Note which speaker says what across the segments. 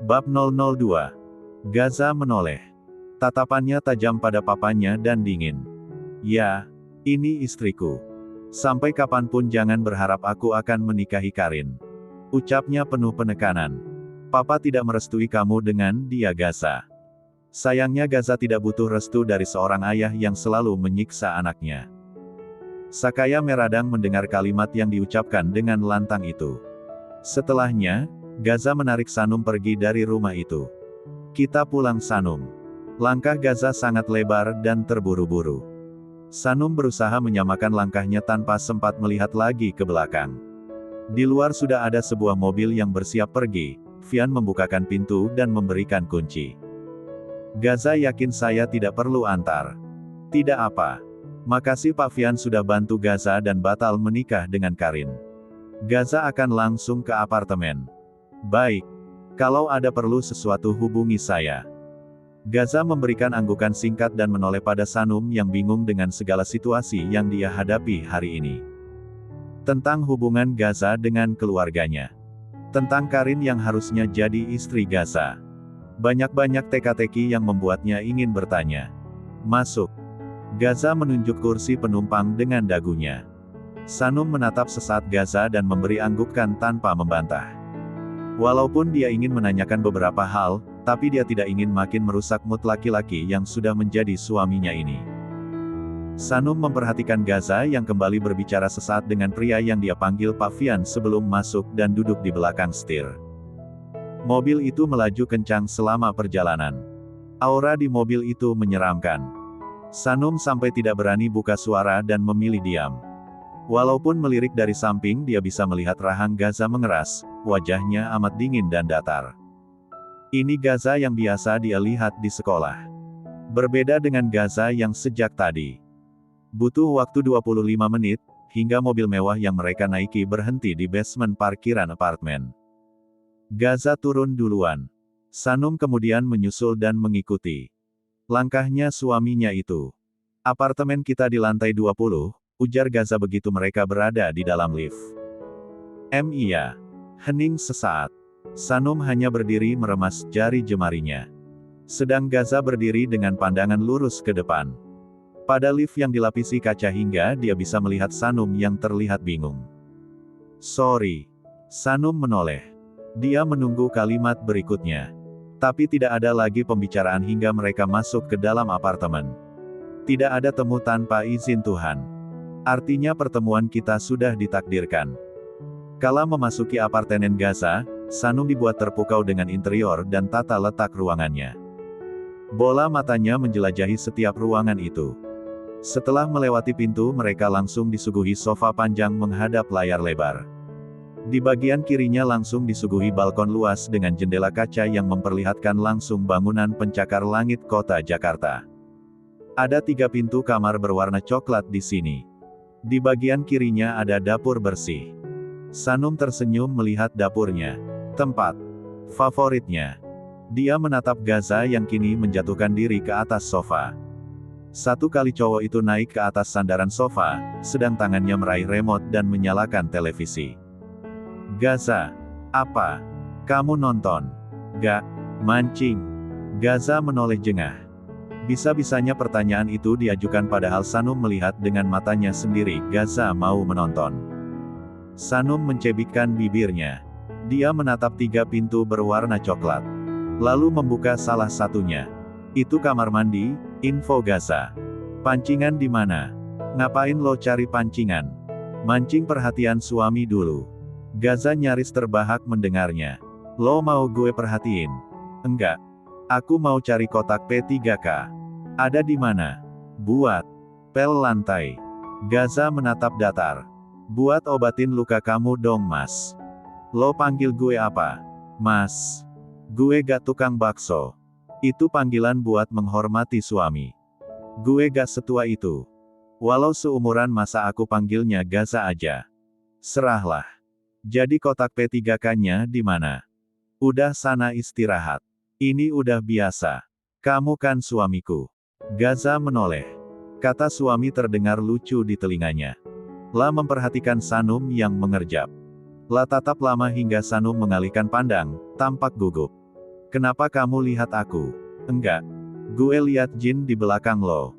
Speaker 1: Bab 002. Gaza menoleh. Tatapannya tajam pada papanya dan dingin. Ya, ini istriku. Sampai kapanpun jangan berharap aku akan menikahi Karin. Ucapnya penuh penekanan. Papa tidak merestui kamu dengan dia, Gaza. Sayangnya Gaza tidak butuh restu dari seorang ayah yang selalu menyiksa anaknya. Sakaya meradang mendengar kalimat yang diucapkan dengan lantang itu. Setelahnya, Gaza menarik Sanum pergi dari rumah itu. Kita pulang, Sanum. Langkah Gaza sangat lebar dan terburu-buru. Sanum berusaha menyamakan langkahnya tanpa sempat melihat lagi ke belakang. Di luar sudah ada sebuah mobil yang bersiap pergi. Fian membukakan pintu dan memberikan kunci. Gaza yakin saya tidak perlu antar. Tidak apa. Makasih Pak Fian sudah bantu Gaza dan batal menikah dengan Karin. Gaza akan langsung ke apartemen. Baik. Kalau ada perlu sesuatu hubungi saya. Gaza memberikan anggukan singkat dan menoleh pada Sanum yang bingung dengan segala situasi yang dia hadapi hari ini. Tentang hubungan Gaza dengan keluarganya. Tentang Karin yang harusnya jadi istri Gaza. Banyak-banyak teka-teki yang membuatnya ingin bertanya. Masuk. Gaza menunjuk kursi penumpang dengan dagunya. Sanum menatap sesaat Gaza dan memberi anggukan tanpa membantah. Walaupun dia ingin menanyakan beberapa hal, tapi dia tidak ingin makin merusak mood laki-laki yang sudah menjadi suaminya ini. Sanum memperhatikan Gaza yang kembali berbicara sesaat dengan pria yang dia panggil Pak Fian sebelum masuk dan duduk di belakang setir. Mobil itu melaju kencang selama perjalanan. Aura di mobil itu menyeramkan. Sanum sampai tidak berani buka suara dan memilih diam. Walaupun melirik dari samping dia bisa melihat rahang Gaza mengeras, wajahnya amat dingin dan datar. Ini Gaza yang biasa dia lihat di sekolah. Berbeda dengan Gaza yang sejak tadi. Butuh waktu 25 menit, hingga mobil mewah yang mereka naiki berhenti di basement parkiran apartemen. Gaza turun duluan. Sanum kemudian menyusul dan mengikuti. Langkahnya suaminya itu. Apartemen kita di lantai 20, ujar Gaza begitu mereka berada di dalam lift. Iya. Hening sesaat. Sanum hanya berdiri meremas jari jemarinya. Sedang Gaza berdiri dengan pandangan lurus ke depan. Pada lift yang dilapisi kaca hingga dia bisa melihat Sanum yang terlihat bingung. Sorry. Sanum menoleh. Dia menunggu kalimat berikutnya. Tapi tidak ada lagi pembicaraan hingga mereka masuk ke dalam apartemen. Tidak ada temu tanpa izin Tuhan. Artinya pertemuan kita sudah ditakdirkan. Kala memasuki apartemen Gaza, Sanum dibuat terpukau dengan interior dan tata letak ruangannya. Bola matanya menjelajahi setiap ruangan itu. Setelah melewati pintu mereka langsung disuguhi sofa panjang menghadap layar lebar. Di bagian kirinya langsung disuguhi balkon luas dengan jendela kaca yang memperlihatkan langsung bangunan pencakar langit kota Jakarta. Ada 3 pintu kamar berwarna coklat di sini. Di bagian kirinya ada dapur bersih. Sanum tersenyum melihat dapurnya. Tempat favoritnya. Dia menatap Gaza yang kini menjatuhkan diri ke atas sofa. Satu kali cowok itu naik ke atas sandaran sofa, sedang tangannya meraih remote dan menyalakan televisi. Gaza, apa? Kamu nonton? Gak, mancing. Gaza menoleh jengah. Bisa-bisanya pertanyaan itu diajukan padahal Sanum melihat dengan matanya sendiri, Gaza mau menonton. Sanum mencebikkan bibirnya. Dia menatap 3 pintu berwarna coklat. Lalu membuka salah satunya. Itu kamar mandi, info Gaza. Pancingan di mana? Ngapain lo cari pancingan? Mancing perhatian suami dulu. Gaza nyaris terbahak mendengarnya. Lo mau gue perhatiin? Enggak. Aku mau cari kotak P3K. Ada di mana? Buat. Pel lantai. Gaza menatap datar. Buat obatin luka kamu dong mas. Lo panggil gue apa? Mas. Gue gak tukang bakso. Itu panggilan buat menghormati suami. Gue gak setua itu. Walau seumuran masa aku panggilnya Gaza aja. Serahlah. Jadi kotak P3K-nya di mana? Udah sana istirahat. Ini udah biasa. Kamu kan suamiku. Gaza menoleh. Kata suami terdengar lucu di telinganya. La memperhatikan Sanum yang mengerjap. La tatap lama hingga Sanum mengalihkan pandang, tampak gugup. Kenapa kamu lihat aku? Enggak. Gue lihat Jin di belakang lo.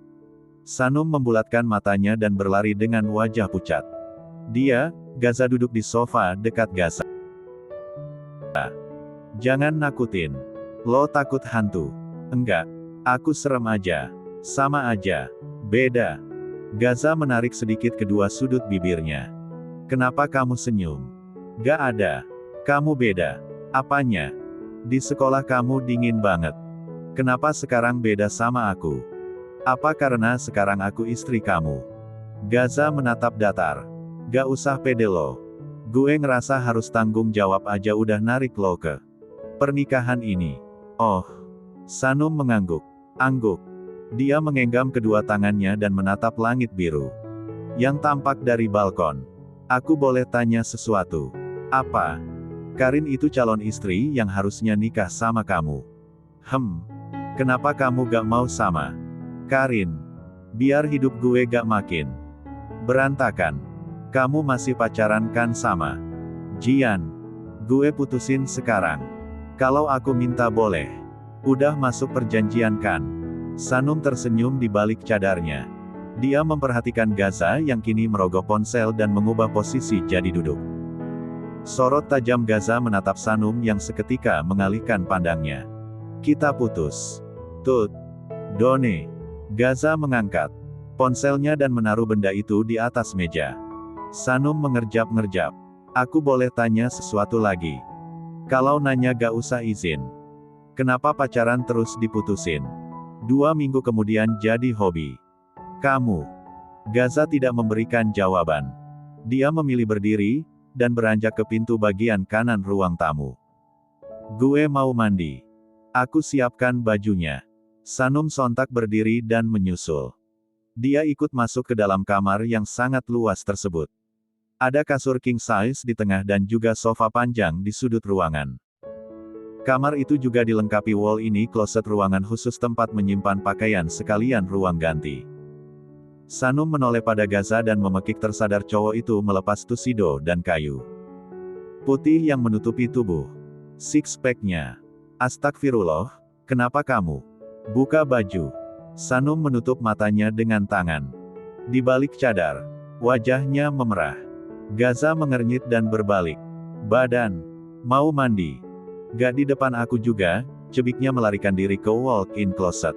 Speaker 1: Sanum membulatkan matanya dan berlari dengan wajah pucat. Dia, Gaza duduk di sofa dekat Gaza. Jangan nakutin. Lo takut hantu? Enggak. Aku serem aja. Sama aja. Beda. Gaza menarik sedikit kedua sudut bibirnya. Kenapa kamu senyum? Gak ada. Kamu beda. Apanya? Di sekolah kamu dingin banget. Kenapa sekarang beda sama aku? Apa karena sekarang aku istri kamu? Gaza menatap datar. Gak usah pede lo. Gue ngerasa harus tanggung jawab aja udah narik lo ke pernikahan ini. Oh. Sanum mengangguk. Angguk. Dia mengenggam kedua tangannya dan menatap langit biru yang tampak dari balkon. Aku boleh tanya sesuatu? Apa? Karin itu calon istri yang harusnya nikah sama kamu. Kenapa kamu gak mau sama Karin? Biar hidup gue gak makin berantakan. Kamu masih pacaran kan sama Jian? Gue putusin sekarang. Kalau aku minta boleh. Udah masuk perjanjian kan? Sanum tersenyum di balik cadarnya. Dia memperhatikan Gaza yang kini merogoh ponsel dan mengubah posisi jadi duduk. Sorot tajam Gaza menatap Sanum yang seketika mengalihkan pandangnya. Kita putus. Tut. Done. Gaza mengangkat ponselnya dan menaruh benda itu di atas meja. Sanum mengerjap-ngerjap. Aku boleh tanya sesuatu lagi? Kalau nanya gak usah izin. Kenapa pacaran terus diputusin? 2 minggu kemudian jadi hobi. Kamu. Gaza tidak memberikan jawaban. Dia memilih berdiri dan beranjak ke pintu bagian kanan ruang tamu. Gue mau mandi. Aku siapkan bajunya. Sanum sontak berdiri dan menyusul. Dia ikut masuk ke dalam kamar yang sangat luas tersebut. Ada kasur king size di tengah dan juga sofa panjang di sudut ruangan. Kamar itu juga dilengkapi wall-in closet ruangan khusus tempat menyimpan pakaian sekalian ruang ganti. Sanum menoleh pada Gaza dan memekik tersadar cowok itu melepas tuxedo dan kayu putih yang menutupi tubuh six-pack-nya. Astagfirullah, kenapa kamu? Buka baju. Sanum menutup matanya dengan tangan. Di balik cadar, wajahnya memerah. Gaza mengernyit dan berbalik badan. Mau mandi? Gak di depan aku juga, cebiknya melarikan diri ke walk-in closet.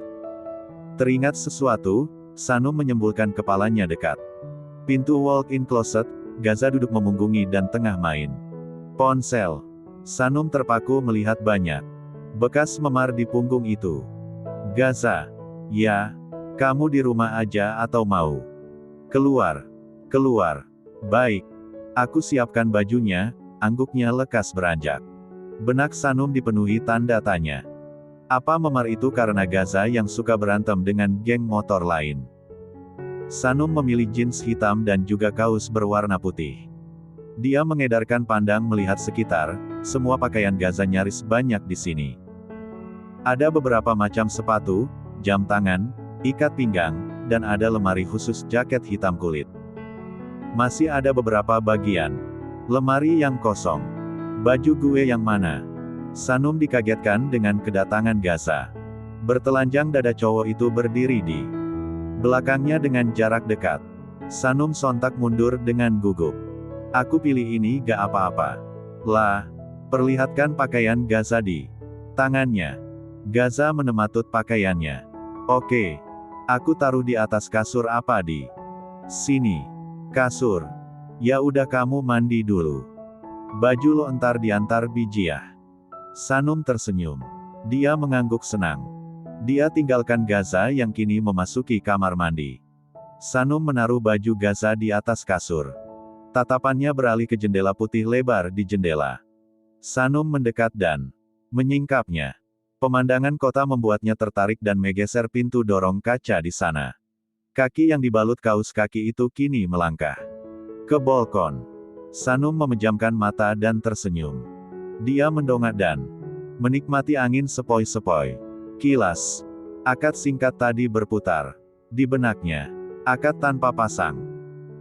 Speaker 1: Teringat sesuatu, Sanum menyembulkan kepalanya dekat pintu walk-in closet. Gaza duduk memunggungi dan tengah main ponsel. Sanum terpaku melihat banyak bekas memar di punggung itu. Gaza. Ya, kamu di rumah aja atau mau keluar? Keluar. Baik. Aku siapkan bajunya, angguknya lekas beranjak. Benak Sanum dipenuhi tanda tanya. Apa memar itu karena Gaza yang suka berantem dengan geng motor lain? Sanum memilih jeans hitam dan juga kaus berwarna putih. Dia mengedarkan pandang melihat sekitar, semua pakaian Gaza nyaris banyak di sini. Ada beberapa macam sepatu, jam tangan, ikat pinggang, dan ada lemari khusus jaket hitam kulit. Masih ada beberapa bagian lemari yang kosong. Baju gue yang mana? Sanum dikagetkan dengan kedatangan Gaza. Bertelanjang dada cowok itu berdiri di belakangnya dengan jarak dekat. Sanum sontak mundur dengan gugup. Aku pilih ini gak apa-apa. Lah, perlihatkan pakaian Gaza di tangannya. Gaza menematut pakaiannya. Oke. Aku taruh di atas kasur apa di sini? Kasur. Ya udah kamu mandi dulu. Baju lo entar diantar Bijiah. Sanum tersenyum. Dia mengangguk senang. Dia tinggalkan Gaza yang kini memasuki kamar mandi. Sanum menaruh baju Gaza di atas kasur. Tatapannya beralih ke jendela putih lebar di jendela. Sanum mendekat dan menyingkapnya. Pemandangan kota membuatnya tertarik dan menggeser pintu dorong kaca di sana. Kaki yang dibalut kaus kaki itu kini melangkah ke balkon. Sanum memejamkan mata dan tersenyum. Dia mendongak dan menikmati angin sepoi-sepoi. Kilas. Akad singkat tadi berputar di benaknya. Akad tanpa pasang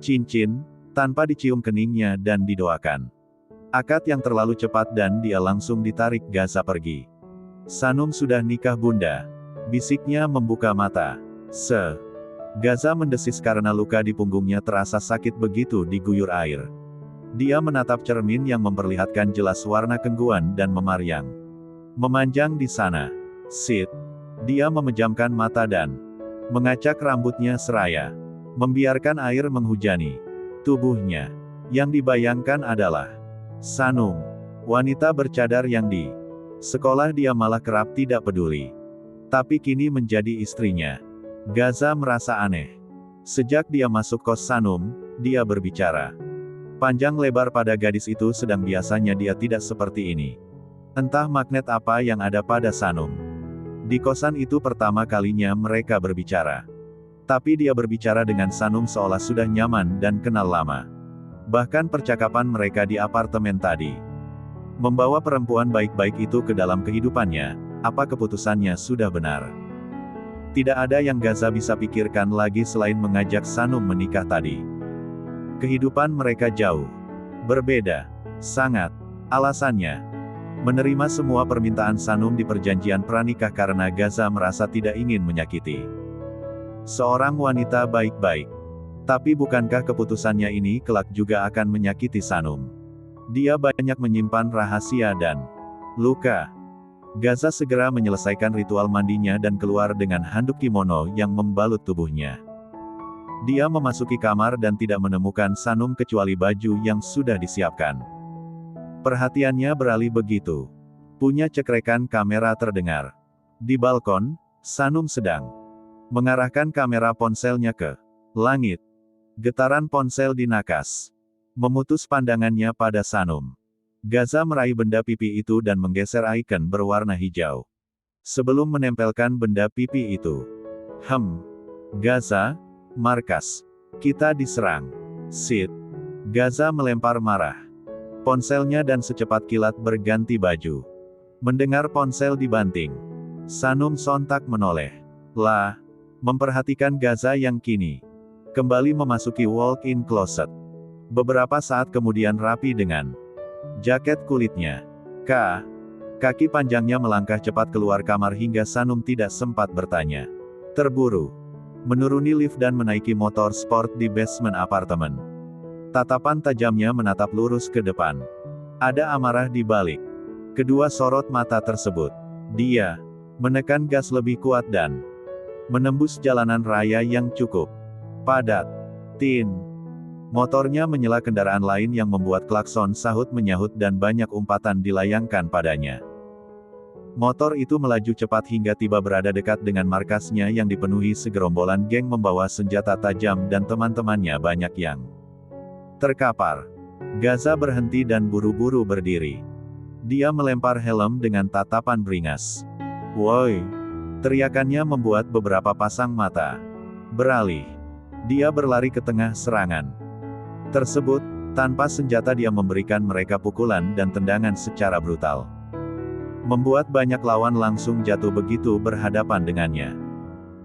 Speaker 1: cincin, tanpa dicium keningnya dan didoakan. Akad yang terlalu cepat dan dia langsung ditarik Gaza pergi. Sanum sudah nikah bunda. Bisiknya membuka mata. Gaza mendesis karena luka di punggungnya terasa sakit begitu diguyur air. Dia menatap cermin yang memperlihatkan jelas warna kengguan dan memariang. Memanjang di sana. Dia memejamkan mata dan mengacak rambutnya seraya. Membiarkan air menghujani tubuhnya. Yang dibayangkan adalah Sanum, wanita bercadar yang di sekolah dia malah kerap tidak peduli. Tapi kini menjadi istrinya. Gaza merasa aneh. Sejak dia masuk kos Sanum, dia berbicara panjang lebar pada gadis itu sedang biasanya dia tidak seperti ini. Entah magnet apa yang ada pada Sanum. Di kosan itu pertama kalinya mereka berbicara. Tapi dia berbicara dengan Sanum seolah sudah nyaman dan kenal lama. Bahkan percakapan mereka di apartemen tadi. Membawa perempuan baik-baik itu ke dalam kehidupannya, apa keputusannya sudah benar. Tidak ada yang Gaza bisa pikirkan lagi selain mengajak Sanum menikah tadi. Kehidupan mereka jauh berbeda. Sangat. Alasannya menerima semua permintaan Sanum di perjanjian pranikah karena Gaza merasa tidak ingin menyakiti seorang wanita baik-baik. Tapi bukankah keputusannya ini kelak juga akan menyakiti Sanum? Dia banyak menyimpan rahasia dan luka. Gaza segera menyelesaikan ritual mandinya dan keluar dengan handuk kimono yang membalut tubuhnya. Dia memasuki kamar dan tidak menemukan Sanum kecuali baju yang sudah disiapkan. Perhatiannya beralih begitu. Punya cekrekan kamera terdengar. Di balkon, Sanum sedang mengarahkan kamera ponselnya ke langit. Getaran ponsel dinakas. Memutus pandangannya pada Sanum. Gaza meraih benda pipi itu dan menggeser icon berwarna hijau. Sebelum menempelkan benda pipi itu. Gaza, markas. Kita diserang. Gaza melempar marah ponselnya dan secepat kilat berganti baju. Mendengar ponsel dibanting. Sanum sontak menoleh. Memperhatikan Gaza yang kini kembali memasuki walk-in closet. Beberapa saat kemudian rapi dengan jaket kulitnya. Kaki panjangnya melangkah cepat keluar kamar hingga Sanum tidak sempat bertanya. Terburu menuruni lift dan menaiki motor sport di basement apartemen. Tatapan tajamnya menatap lurus ke depan. Ada amarah di balik kedua sorot mata tersebut. Dia menekan gas lebih kuat dan menembus jalanan raya yang cukup padat. Motornya menyela kendaraan lain yang membuat klakson sahut-menyahut dan banyak umpatan dilayangkan padanya. Motor itu melaju cepat hingga tiba berada dekat dengan markasnya yang dipenuhi segerombolan geng membawa senjata tajam dan teman-temannya banyak yang terkapar. Gaza berhenti dan buru-buru berdiri. Dia melempar helm dengan tatapan beringas. "Woi!" Teriakannya membuat beberapa pasang mata beralih. Dia berlari ke tengah serangan tersebut. Tanpa senjata dia memberikan mereka pukulan dan tendangan secara brutal. Membuat banyak lawan langsung jatuh begitu berhadapan dengannya.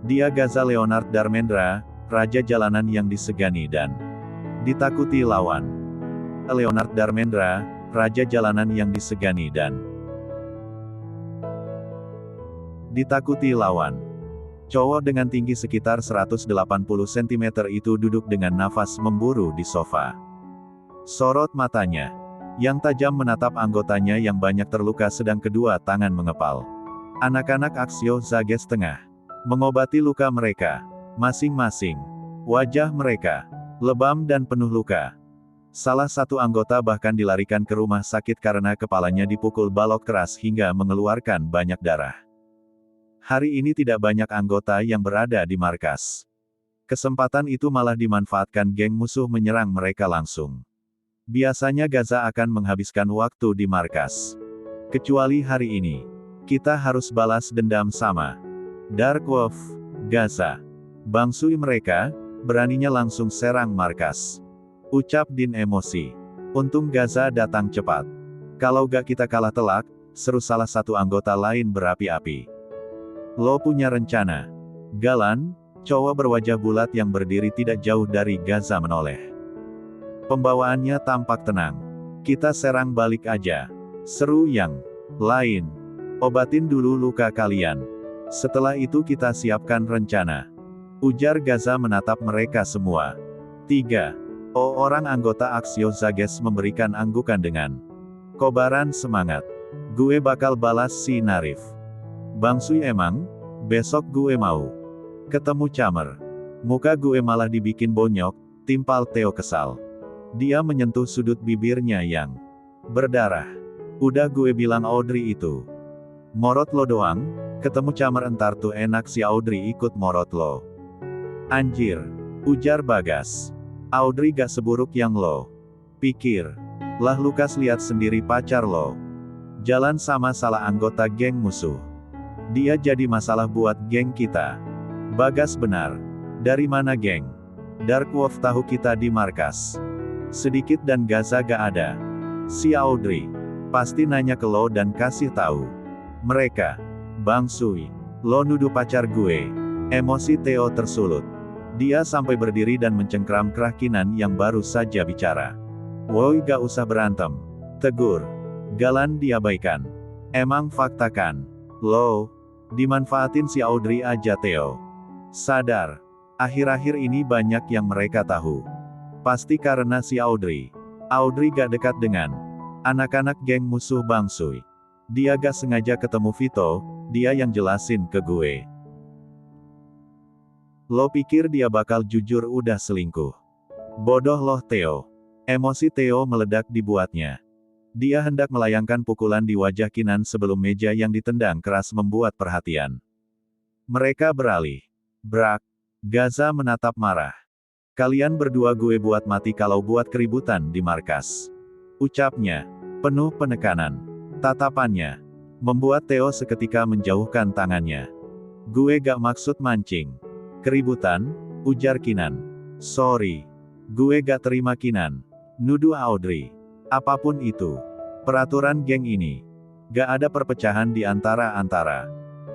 Speaker 1: Dia Gaza Leonard Darmendra, raja jalanan yang disegani dan ditakuti lawan. Leonard Darmendra, raja jalanan yang disegani dan ditakuti lawan. Cowok dengan tinggi sekitar 180 cm itu duduk dengan nafas memburu di sofa. Sorot matanya yang tajam menatap anggotanya yang banyak terluka sedang kedua tangan mengepal. Anak-anak Aksio Zages tengah mengobati luka mereka masing-masing. Wajah mereka lebam dan penuh luka. Salah satu anggota bahkan dilarikan ke rumah sakit karena kepalanya dipukul balok keras hingga mengeluarkan banyak darah. Hari ini tidak banyak anggota yang berada di markas. Kesempatan itu malah dimanfaatkan geng musuh menyerang mereka langsung. Biasanya Gaza akan menghabiskan waktu di markas. Kecuali hari ini. Kita harus balas dendam sama Dark Wolf, Gaza. Bangsui mereka, beraninya langsung serang markas. Ucap Din emosi. Untung Gaza datang cepat. Kalau gak kita kalah telak, seru salah satu anggota lain berapi-api. Lo punya rencana? Galan, cowok berwajah bulat yang berdiri tidak jauh dari Gaza menoleh. Pembawaannya tampak tenang. Kita serang balik aja. Seru yang lain. Obatin dulu luka kalian. Setelah itu kita siapkan rencana. Ujar Gaza menatap mereka semua. 3. Orang anggota Aksio Zages memberikan anggukan dengan kobaran semangat. Gue bakal balas si Narif. Bang Sui emang? Besok gue mau ketemu Camer. Muka gue malah dibikin bonyok, timpal Theo kesal. Dia menyentuh sudut bibirnya yang berdarah. Udah gue bilang Audrey itu morot lo doang, ketemu Camer entar tuh enak si Audrey ikut morot lo. Anjir, ujar Bagas. Audrey gak seburuk yang lo pikir. Lah Lukas lihat sendiri pacar lo jalan sama salah anggota geng musuh. Dia jadi masalah buat geng kita. Bagas benar. Dari mana geng? Dark Wolf tahu kita di markas. Sedikit dan Gaza gak ada. Si Audrey pasti nanya ke lo dan kasih tahu. Mereka. Bang Sui, lo nuduh pacar gue. Emosi Theo tersulut. Dia sampai berdiri dan mencengkram Kinan yang baru saja bicara. Woi gak usah berantem. Tegur. Galan diabaikan. Emang fakta kan? Lo dimanfaatin si Audrey aja Theo. Sadar. Akhir-akhir ini banyak yang mereka tahu. Pasti karena si Audrey. Audrey gak dekat dengan anak-anak geng musuh Bang Sui. Dia gak sengaja ketemu Vito, dia yang jelasin ke gue. Lo pikir dia bakal jujur udah selingkuh? Bodoh loh Theo. Emosi Theo meledak dibuatnya. Dia hendak melayangkan pukulan di wajah Kinan sebelum meja yang ditendang keras membuat perhatian. Mereka beralih. Brak. Gaza menatap marah. Kalian berdua gue buat mati kalau buat keributan di markas. Ucapnya. Penuh penekanan. Tatapannya membuat Theo seketika menjauhkan tangannya. Gue gak maksud mancing keributan, ujar Kinan. Sorry. Gue gak terima Kinan nuduh Audrey. Apapun itu. Peraturan geng ini. Gak ada perpecahan di antara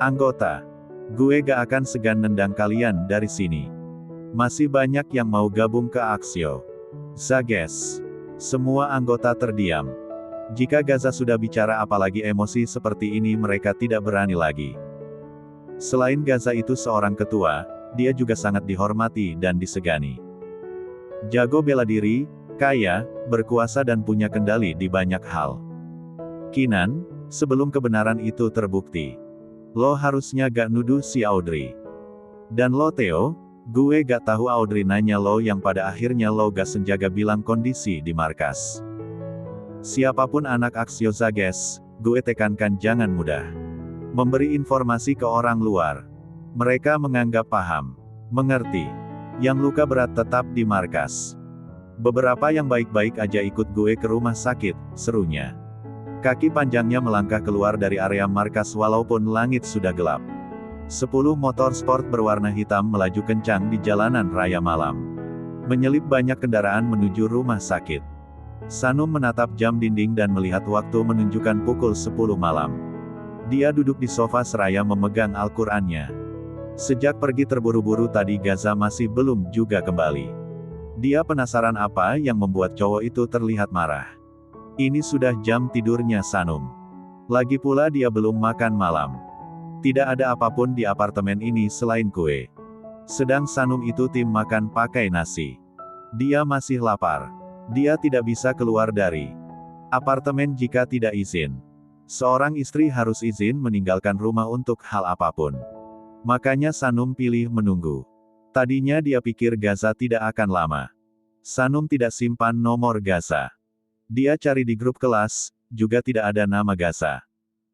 Speaker 1: anggota. Gue gak akan segan nendang kalian dari sini. Masih banyak yang mau gabung ke Aksio Zages. Semua anggota terdiam. Jika Gaza sudah bicara apalagi emosi seperti ini mereka tidak berani lagi. Selain Gaza itu seorang ketua, dia juga sangat dihormati dan disegani. Jago bela diri, kaya, berkuasa dan punya kendali di banyak hal. Kinan, sebelum kebenaran itu terbukti. Lo harusnya gak nuduh si Audrey. Dan lo Theo, gue gak tahu Audrey nanya lo yang pada akhirnya lo gak senjaga bilang kondisi di markas. Siapapun anak Aksio Zages, gue tekankan jangan mudah memberi informasi ke orang luar. Mereka menganggap paham, mengerti. Yang luka berat tetap di markas. Beberapa yang baik-baik aja ikut gue ke rumah sakit, serunya. Kaki panjangnya melangkah keluar dari area markas walaupun langit sudah gelap. 10 motor sport berwarna hitam melaju kencang di jalanan raya malam. Menyelip banyak kendaraan menuju rumah sakit. Sanum menatap jam dinding dan melihat waktu menunjukkan pukul 10 malam. Dia duduk di sofa seraya memegang Al-Qur'annya. Sejak pergi terburu-buru tadi Gaza masih belum juga kembali. Dia penasaran apa yang membuat cowok itu terlihat marah. Ini sudah jam tidurnya Sanum. Lagi pula dia belum makan malam. Tidak ada apapun di apartemen ini selain kue. Sedang Sanum itu tim makan pakai nasi. Dia masih lapar. Dia tidak bisa keluar dari apartemen jika tidak izin. Seorang istri harus izin meninggalkan rumah untuk hal apapun. Makanya Sanum pilih menunggu. Tadinya dia pikir Gaza tidak akan lama. Sanum tidak simpan nomor Gaza. Dia cari di grup kelas, juga tidak ada nama Gaza.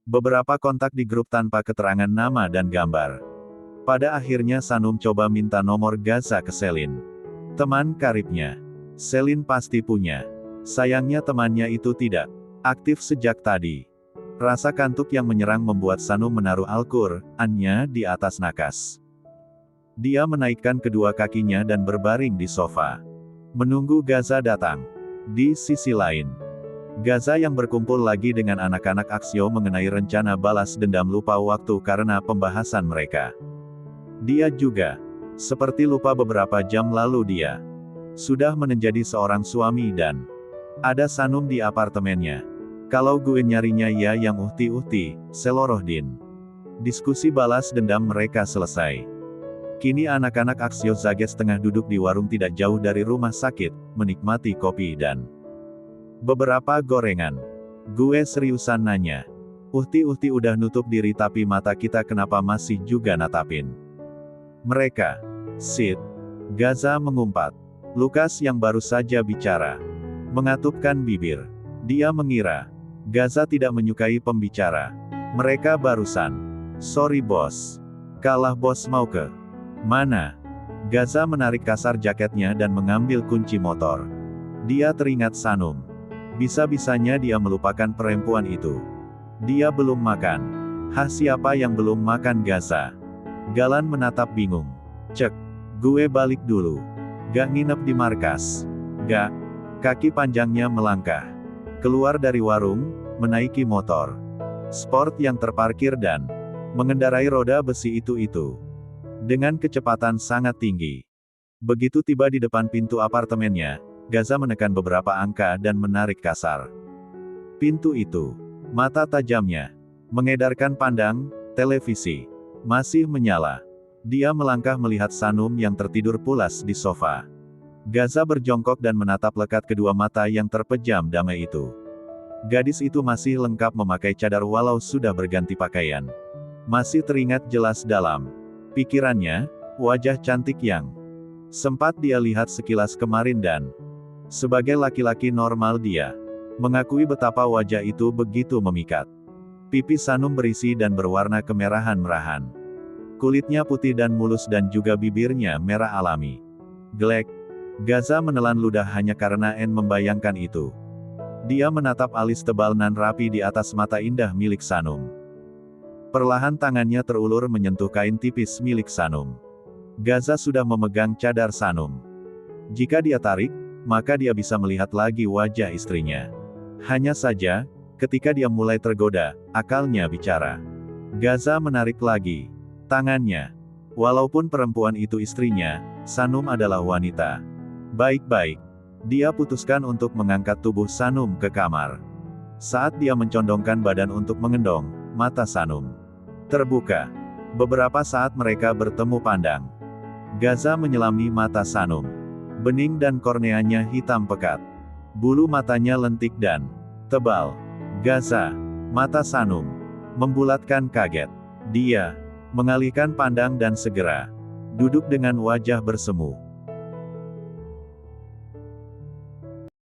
Speaker 1: Beberapa kontak di grup tanpa keterangan nama dan gambar. Pada akhirnya Sanum coba minta nomor Gaza ke Selin. Teman karibnya. Selin pasti punya. Sayangnya temannya itu tidak aktif sejak tadi. Rasa kantuk yang menyerang membuat Sanum menaruh Al-Qur'annya di atas nakas. Dia menaikkan kedua kakinya dan berbaring di sofa. Menunggu Gaza datang. Di sisi lain, Gaza yang berkumpul lagi dengan anak-anak Aksio mengenai rencana balas dendam lupa waktu karena pembahasan mereka. Dia juga, seperti lupa beberapa jam lalu dia sudah menjadi seorang suami dan Ada Sanum di apartemennya. Kalau gue nyarinya ya yang uhti-uhti, Selorohdin. Diskusi balas dendam mereka selesai. Kini anak-anak Aksio Zages tengah duduk di warung tidak jauh dari rumah sakit, menikmati kopi dan beberapa gorengan. Gue seriusan nanya. Uhti-uhti udah nutup diri tapi mata kita kenapa masih juga natapin mereka? Sid. Gaza mengumpat. Lukas yang baru saja bicara mengatupkan bibir. Dia mengira Gaza tidak menyukai pembicara. Mereka barusan. Sorry bos. Kalah bos mau ke mana? Gaza menarik kasar jaketnya dan mengambil kunci motor. Dia teringat Sanum. Bisa-bisanya dia melupakan perempuan itu. Dia belum makan. Hah, siapa yang belum makan? Gaza. Galan menatap bingung. Cek. Gue balik dulu. Gak nginep di markas. Gak. Kaki panjangnya melangkah keluar dari warung, menaiki motor sport yang terparkir dan mengendarai roda besi itu dengan kecepatan sangat tinggi. Begitu tiba di depan pintu apartemennya, Gaza menekan beberapa angka dan menarik kasar pintu itu. Mata tajamnya mengedarkan pandang, televisi masih menyala. Dia melangkah melihat Sanum yang tertidur pulas di sofa. Gaza berjongkok dan menatap lekat kedua mata yang terpejam damai itu. Gadis itu masih lengkap memakai cadar walau sudah berganti pakaian. Masih teringat jelas dalam pikirannya, wajah cantik yang sempat dia lihat sekilas kemarin dan sebagai laki-laki normal dia mengakui betapa wajah itu begitu memikat. Pipi Sanum berisi dan berwarna kemerahan merahan. Kulitnya putih dan mulus dan juga bibirnya merah alami. Glek. Gaza menelan ludah hanya karena membayangkan itu. Dia menatap alis tebal nan rapi di atas mata indah milik Sanum. Perlahan tangannya terulur menyentuh kain tipis milik Sanum. Gaza sudah memegang cadar Sanum. Jika dia tarik, maka dia bisa melihat lagi wajah istrinya. Hanya saja, ketika dia mulai tergoda, akalnya bicara. Gaza menarik lagi tangannya. Walaupun perempuan itu istrinya, Sanum adalah wanita. Baik-baik. Dia putuskan untuk mengangkat tubuh Sanum ke kamar. Saat dia mencondongkan badan untuk mengendong, mata Sanum terbuka. Beberapa saat mereka bertemu pandang. Gaza menyelami mata Sanum. Bening dan korneanya hitam pekat. Bulu matanya lentik dan tebal. Gaza. Mata Sanum membulatkan kaget. Dia mengalihkan pandang dan segera duduk dengan wajah bersemu.